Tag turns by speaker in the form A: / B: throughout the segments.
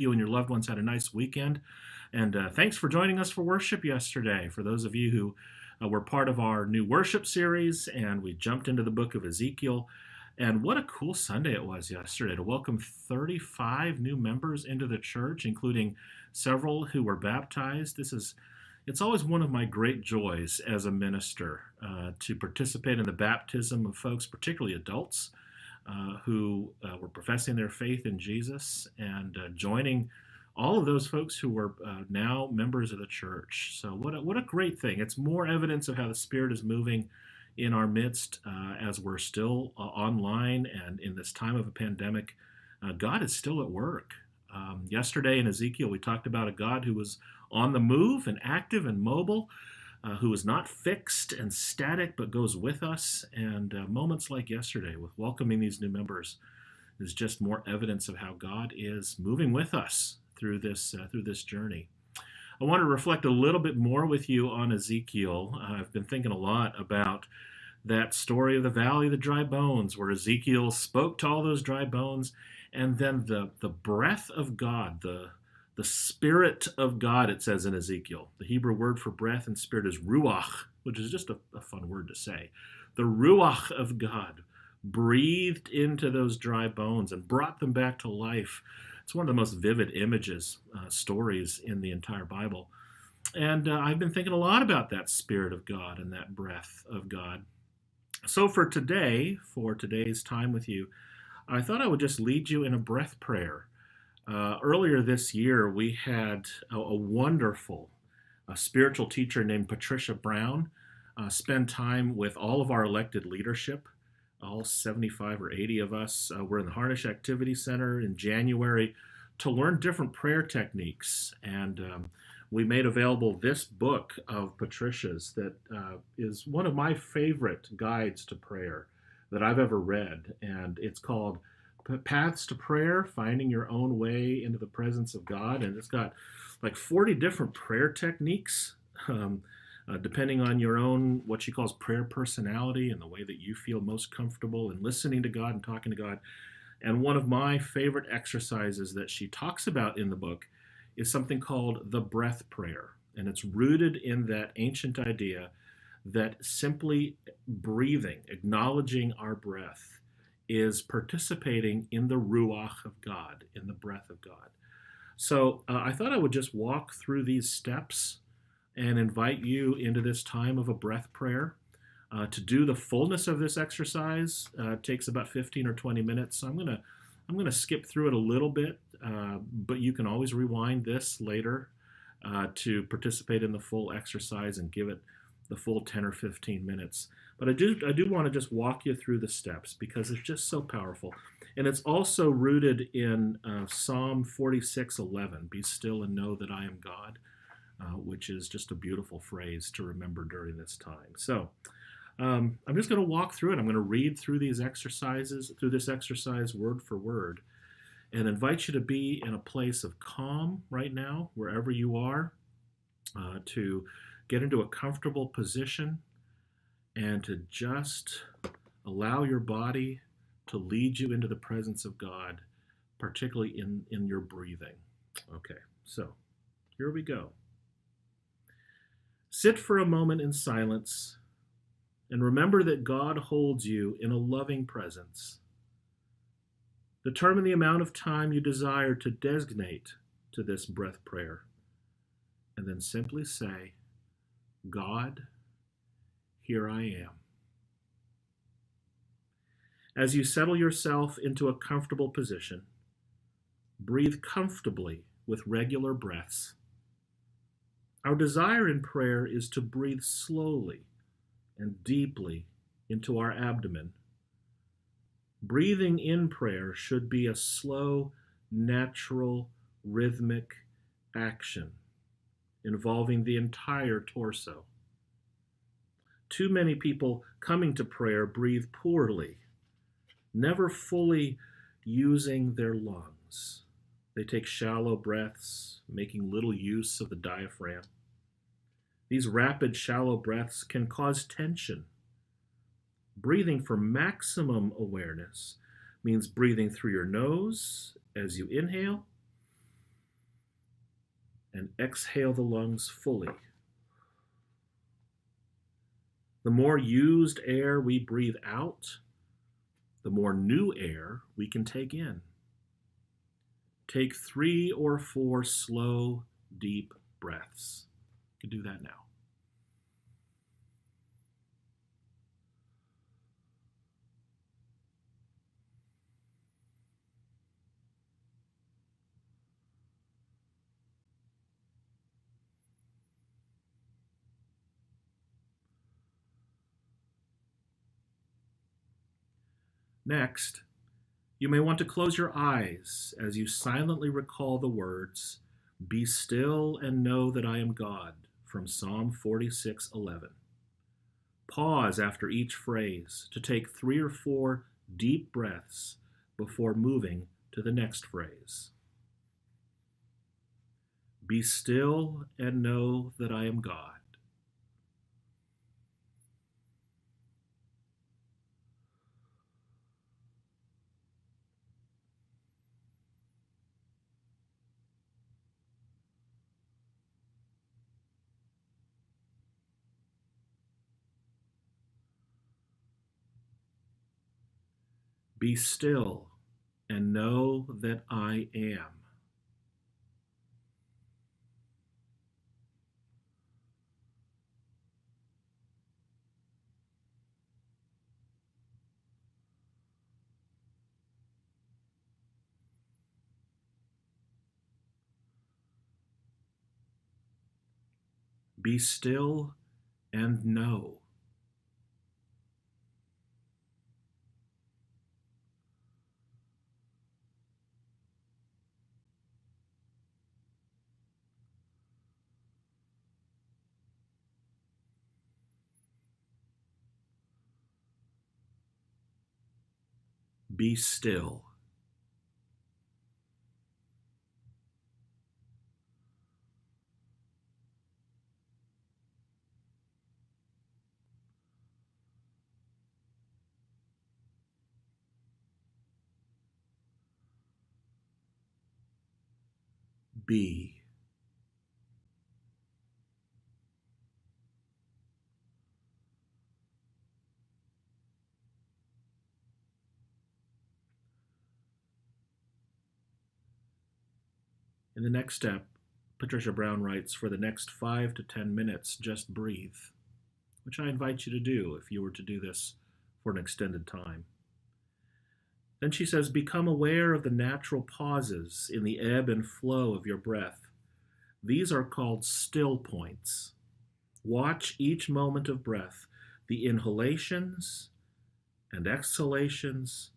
A: you and your loved ones had a nice weekend. And thanks for joining us for worship yesterday. For those of you who were part of our new worship series, and we jumped into the book of Ezekiel. And what a cool Sunday it was yesterday to welcome 35 new members into the church, including several who were baptized. It's always one of my great joys as a minister to participate in the baptism of folks, particularly adults, who were professing their faith in Jesus and joining all of those folks who were now members of the church. So what a great thing. It's more evidence of how the Spirit is moving in our midst as we're still online and in this time of a pandemic. God is still at work. Yesterday in Ezekiel, we talked about a God who was on the move and active and mobile, who is not fixed and static, but goes with us. And moments like yesterday with welcoming these new members is just more evidence of how God is moving with us through this journey. I want to reflect a little bit more with you on Ezekiel. I've been thinking a lot about that story of the Valley of the Dry Bones, where Ezekiel spoke to all those dry bones, and then the breath of God, the Spirit of God, it says in Ezekiel. The Hebrew word for breath and spirit is ruach, which is just a fun word to say. The ruach of God breathed into those dry bones and brought them back to life. It's one of the most vivid images, stories in the entire Bible. And I've been thinking a lot about that Spirit of God and that breath of God. So for today's time with you, I thought I would just lead you in a breath prayer. Earlier this year, we had a wonderful spiritual teacher named Patricia Brown spend time with all of our elected leadership. All 75 or 80 of us were in the Harnish Activity Center in January to learn different prayer techniques. And we made available this book of Patricia's that is one of my favorite guides to prayer that I've ever read. And it's called Paths to Prayer, Finding Your Own Way into the Presence of God. And it's got like 40 different prayer techniques, depending on your own, what she calls prayer personality and the way that you feel most comfortable in listening to God and talking to God. And one of my favorite exercises that she talks about in the book is something called the breath prayer. And it's rooted in that ancient idea that simply breathing, acknowledging our breath, is participating in the ruach of God, in the breath of God. So I thought I would just walk through these steps and invite you into this time of a breath prayer. To do the fullness of this exercise takes about 15 or 20 minutes. So I'm gonna skip through it a little bit, but you can always rewind this later to participate in the full exercise and give it the full 10 or 15 minutes. But I do want to just walk you through the steps because it's just so powerful. And it's also rooted in Psalm 46:11, be still and know that I am God, which is just a beautiful phrase to remember during this time. So I'm just going to walk through it. I'm going to read through this exercise word for word, and invite you to be in a place of calm right now, wherever you are, to get into a comfortable position and to just allow your body to lead you into the presence of God, particularly in your breathing. Okay, so here we go. Sit for a moment in silence and remember that God holds you in a loving presence. Determine the amount of time you desire to designate to this breath prayer, and then simply say, God, here I am. As you settle yourself into a comfortable position, breathe comfortably with regular breaths. Our desire in prayer is to breathe slowly and deeply into our abdomen. Breathing in prayer should be a slow, natural, rhythmic action involving the entire torso. Too many people coming to prayer breathe poorly, never fully using their lungs. They take shallow breaths, making little use of the diaphragm. These rapid, shallow breaths can cause tension. Breathing for maximum awareness means breathing through your nose as you inhale and exhale the lungs fully. The more used air we breathe out, the more new air we can take in. Take 3 or 4 slow, deep breaths. You can do that now. Next, you may want to close your eyes as you silently recall the words, "Be still and know that I am God," from Psalm 46:11. Pause after each phrase to take 3 or 4 deep breaths before moving to the next phrase. Be still and know that I am God. Be still and know that I am. Be still and know. Be still. Be. In the next step, Patricia Brown writes, for the next 5 to 10 minutes, just breathe, which I invite you to do if you were to do this for an extended time. Then she says, become aware of the natural pauses in the ebb and flow of your breath. These are called still points. Watch each moment of breath, the inhalations and exhalations,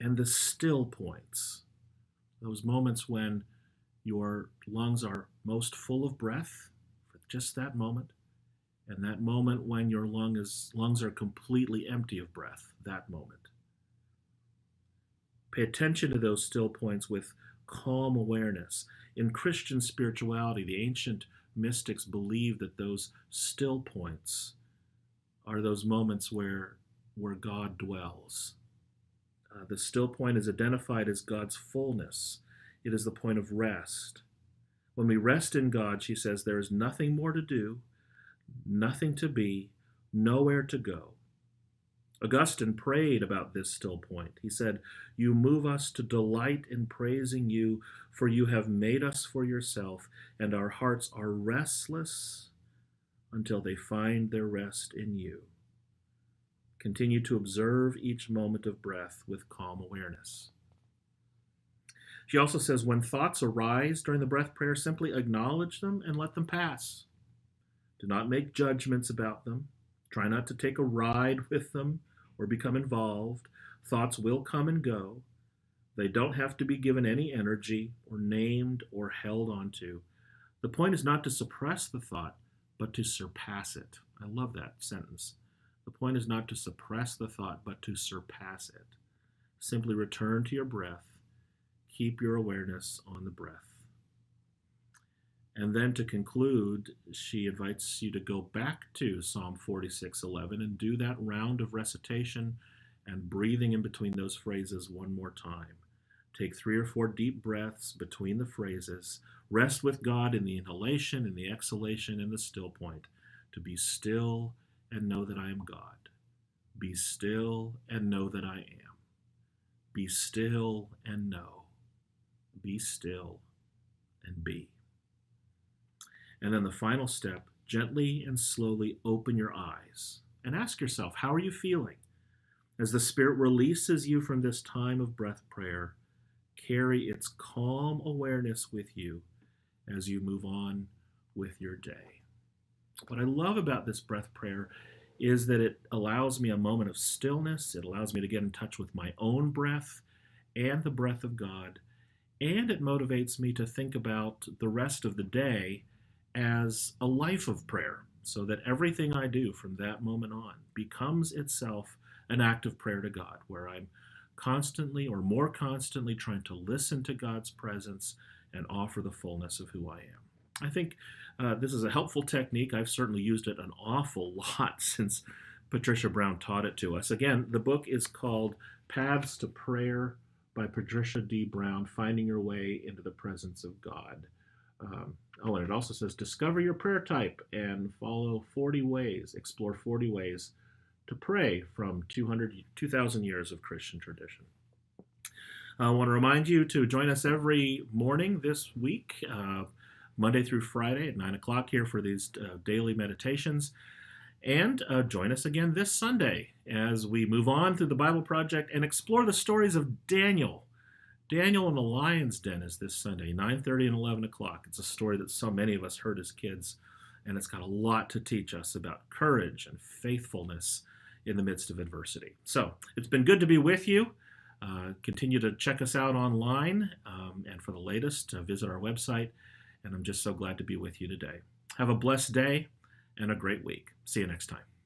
A: and the still points, those moments when your lungs are most full of breath for just that moment, and that moment when your lungs are completely empty of breath, that moment. Pay attention to those still points with calm awareness. In Christian spirituality, the ancient mystics believed that those still points are those moments where God dwells. The still point is identified as God's fullness. It is the point of rest. When we rest in God, she says, there is nothing more to do, nothing to be, nowhere to go. Augustine prayed about this still point. He said, you move us to delight in praising you, for you have made us for yourself, and our hearts are restless until they find their rest in you. Continue to observe each moment of breath with calm awareness. She also says, when thoughts arise during the breath prayer, simply acknowledge them and let them pass. Do not make judgments about them. Try not to take a ride with them or become involved. Thoughts will come and go. They don't have to be given any energy or named or held onto. The point is not to suppress the thought, but to surpass it. I love that sentence. The point is not to suppress the thought, but to surpass it. Simply return to your breath. Keep your awareness on the breath. And then to conclude, she invites you to go back to Psalm 46:11 and do that round of recitation and breathing in between those phrases one more time. Take 3 or 4 deep breaths between the phrases. Rest with God in the inhalation and the exhalation in the still point. To be still and know that I am God. Be still and know that I am. Be still and know. Be still and be. And then the final step, gently and slowly open your eyes and ask yourself, how are you feeling? As the Spirit releases you from this time of breath prayer, carry its calm awareness with you as you move on with your day. What I love about this breath prayer is that it allows me a moment of stillness. It allows me to get in touch with my own breath and the breath of God. And it motivates me to think about the rest of the day as a life of prayer, so that everything I do from that moment on becomes itself an act of prayer to God, where I'm constantly or more constantly trying to listen to God's presence and offer the fullness of who I am. I think this is a helpful technique. I've certainly used it an awful lot since Patricia Brown taught it to us. Again, the book is called Paths to Prayer by Patricia D. Brown, Finding Your Way into the Presence of God. And it also says, discover your prayer type and follow 40 ways, explore 40 ways to pray from 2,000 years of Christian tradition. I want to remind you to join us every morning this week, Monday through Friday at 9 o'clock here for these daily meditations. And join us again this Sunday as we move on through the Bible Project and explore the stories of Daniel. Daniel in the Lion's Den is this Sunday, 9:30 and 11 o'clock. It's a story that so many of us heard as kids, and it's got a lot to teach us about courage and faithfulness in the midst of adversity. So it's been good to be with you. Continue to check us out online, and for the latest, visit our website. And I'm just so glad to be with you today. Have a blessed day and a great week. See you next time.